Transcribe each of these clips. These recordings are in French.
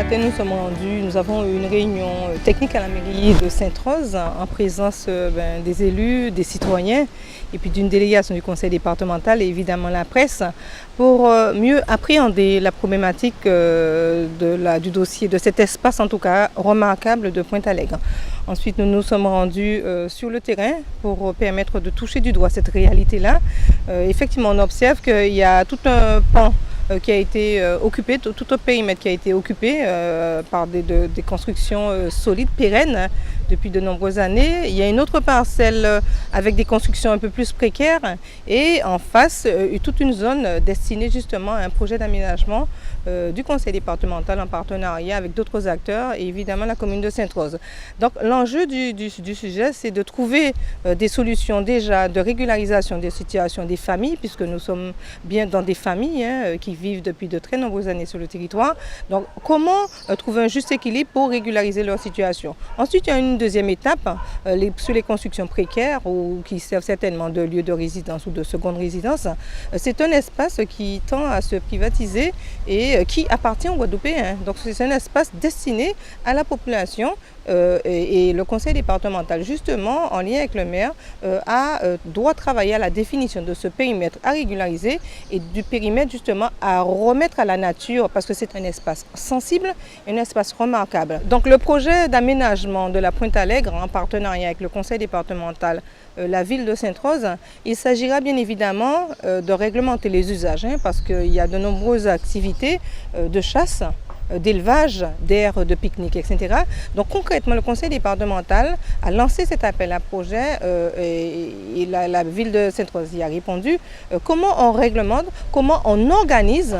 matin, nous avons eu une réunion technique à la mairie de Sainte-Rose en présence des élus, des citoyens et puis d'une délégation du conseil départemental et évidemment la presse pour mieux appréhender la problématique du dossier, de cet espace en tout cas remarquable de Pointe-Allègre. Ensuite, nous nous sommes rendus sur le terrain pour permettre de toucher du doigt cette réalité-là. Effectivement, on observe qu'il y a tout un pan qui a été occupé, tout un périmètre qui a été occupé par des constructions solides, pérennes depuis de nombreuses années. Il y a une autre parcelle avec des constructions un peu plus précaires et en face, toute une zone destinée justement à un projet d'aménagement du conseil départemental en partenariat avec d'autres acteurs et évidemment la commune de Sainte-Rose. Donc l'enjeu du sujet, c'est de trouver des solutions déjà de régularisation des situations des familles, puisque nous sommes bien dans des familles qui vivent depuis de très nombreuses années sur le territoire. Donc comment trouver un juste équilibre pour régulariser leur situation. Ensuite, il y a une deuxième étape sur les constructions précaires ou qui servent certainement de lieu de résidence ou de seconde résidence. C'est un espace qui tend à se privatiser et qui appartient aux Guadeloupéens. Donc c'est un espace destiné à la population et le conseil départemental, justement, en lien avec le maire, doit travailler à la définition de ce périmètre à régulariser et du périmètre justement à remettre à la nature parce que c'est un espace sensible, un espace remarquable. Donc le projet d'aménagement de la Pointe-Allègre en partenariat avec le conseil départemental, la ville de Sainte-Rose, il s'agira bien évidemment de réglementer les usages parce qu'il y a de nombreuses activités de chasse, d'élevage, d'aires de pique-nique, etc. Donc concrètement, le conseil départemental a lancé cet appel à projet et la ville de Sainte-Rose y a répondu. Comment on réglemente, comment on organise,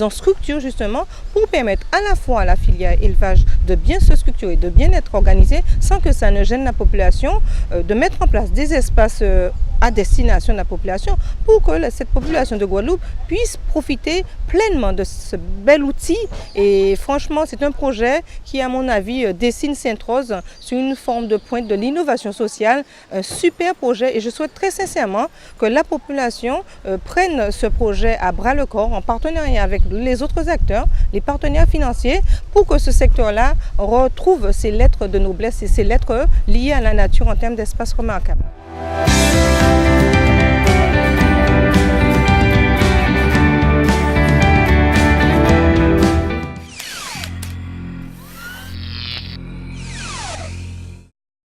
on structure justement pour permettre à la fois à la filière élevage de bien se structurer, de bien être organisée sans que ça ne gêne la population, de mettre en place des espaces à destination de la population pour que cette population de Guadeloupe puisse profiter pleinement de ce bel outil. Et franchement, c'est un projet qui, à mon avis, dessine Sainte-Rose sur une forme de pointe de l'innovation sociale, un super projet. Et je souhaite très sincèrement que la population prenne ce projet à bras-le-corps en partenariat avec les autres acteurs, les partenaires financiers, pour que ce secteur-là retrouve ses lettres de noblesse et ses lettres liées à la nature en termes d'espace remarquable.